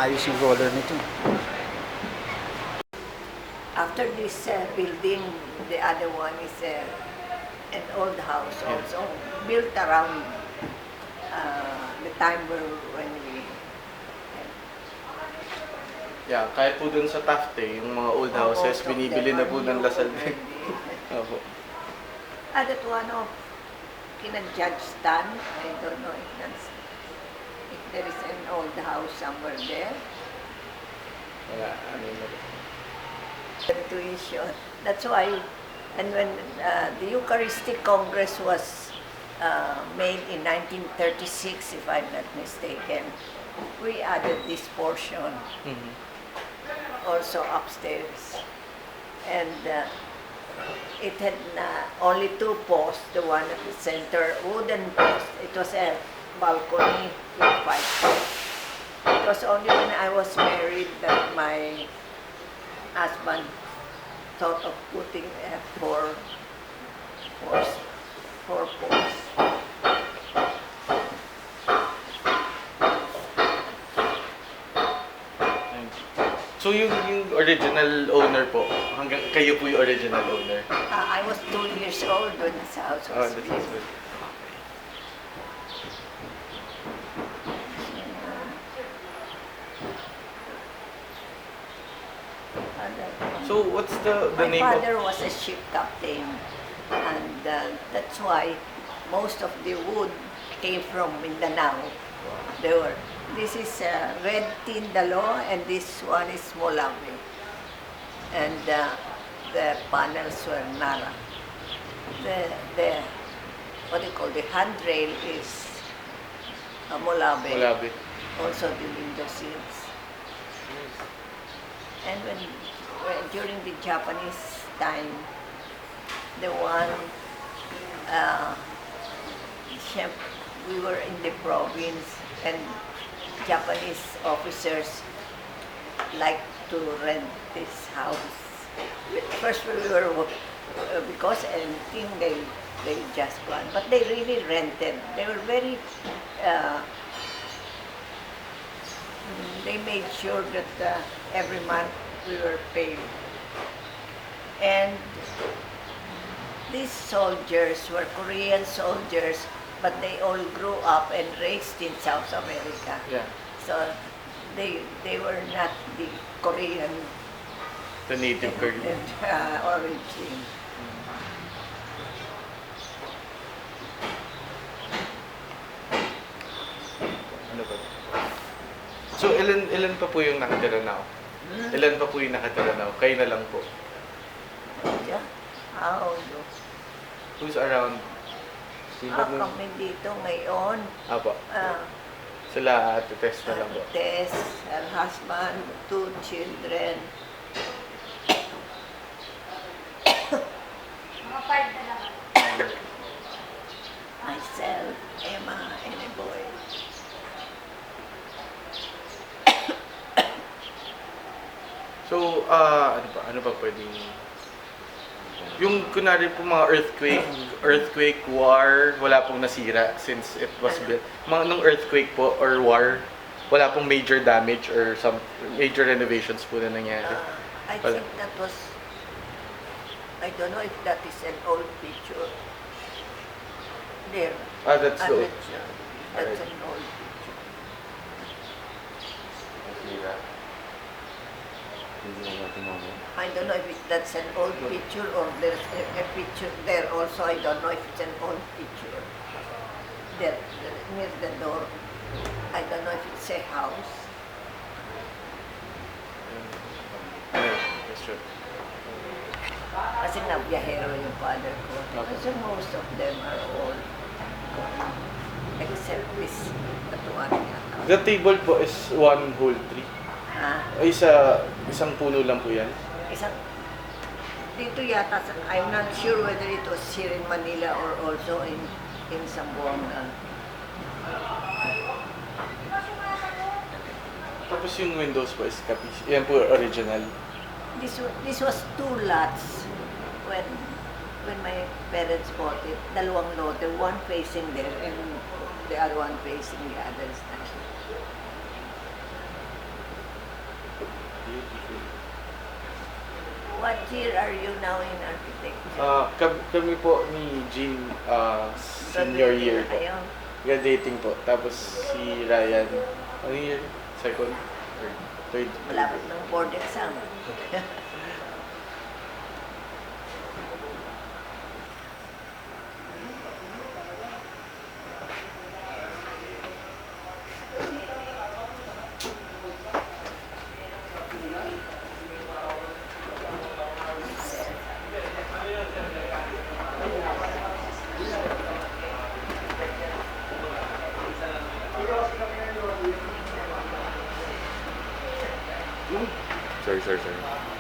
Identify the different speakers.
Speaker 1: maayos yung color nito.
Speaker 2: After this building, the other one is an old house also built around the time when we.
Speaker 3: Yeah, kahit po dun sa Tafte, yung mga old houses, binibili na po ng Lasal din. Opo.
Speaker 2: That one of kina Judge Stan, I don't know if there is an old house somewhere there.
Speaker 3: Wala, ano na po.
Speaker 2: Tuition. That's why, and when the Eucharistic Congress was made in 1936, if I'm not mistaken, we added this portion also upstairs. And it had only two posts, the one at the center, wooden post. It was a balcony with 5 posts. It was only when I was married that my husband thought of putting four posts.
Speaker 3: So yung original owner po, hanggang kayo po yung original owner?
Speaker 2: I was 2 years old when this house was
Speaker 3: That's
Speaker 2: built.
Speaker 3: good. So what's the
Speaker 2: My
Speaker 3: name of...
Speaker 2: father was a ship captain, and that's why most of the wood came from Mindanao. This is Red Tindalo, and this one is Molawi. And the panels were Nara. The what do you call the handrail is Molawi.
Speaker 3: Molawi.
Speaker 2: Also the window sills. And when during the Japanese time, the one we were in the province, and Japanese officers like to rent this house. First we were because anything they just want, but they really rented. They were very. They made sure that every month we were paid. And these soldiers were Korean soldiers, but they all grew up and raised in South America.
Speaker 3: Yeah.
Speaker 2: So they were not the Korean
Speaker 3: The native Korean.
Speaker 2: origin.
Speaker 3: Ano ba? So ilan pa po yung nakatira now? Ilan pa po yung nakatira now? Kayo na lang po.
Speaker 2: Yeah. How do?
Speaker 3: Who's around?
Speaker 2: Kami dito ngayon.
Speaker 3: Apo. Sila Ate Tess na lang po.
Speaker 2: Tess, her husband, 2 children.
Speaker 4: Mga 5 na lang.
Speaker 2: Myself, Emma, and a boy.
Speaker 3: So, ano ba pwedeng... Yung kunwari po mga earthquake, war, wala pong nasira since it was built. Nung earthquake po or war, wala pong major damage or some major renovations po na nangyari.
Speaker 2: I think that was, I don't know if that is an old picture. There.
Speaker 3: That's
Speaker 2: I'm
Speaker 3: old.
Speaker 2: not sure. That's an old picture. I don't know if that's an old picture or there's a picture there also. I don't know if it's an old picture. There, near the door. I don't know if it's a house.
Speaker 3: That's true.
Speaker 2: Kasi nabiyahero yung father ko. Kasi most of them are old. Except this katuan niya.
Speaker 3: The table po is one whole tree.
Speaker 2: Ha?
Speaker 3: Ay, isang puno lang po yan.
Speaker 2: Isang, dito yata, I'm not sure whether it was here in Manila or also in Zamboanga.
Speaker 3: Tapos yung windows po is kapis. Yan po original.
Speaker 2: This was 2 lots when my parents bought it. Dalawang lote, one facing there and the other one facing the other side.
Speaker 3: Beautiful.
Speaker 2: What year are you now in architecture?
Speaker 3: Kami po ni Jean, senior year po.
Speaker 2: Ayun.
Speaker 3: Graduating po. Tapos si Ryan, ano year? Second? Or third?
Speaker 2: Malapit ng board exam.
Speaker 3: Sorry.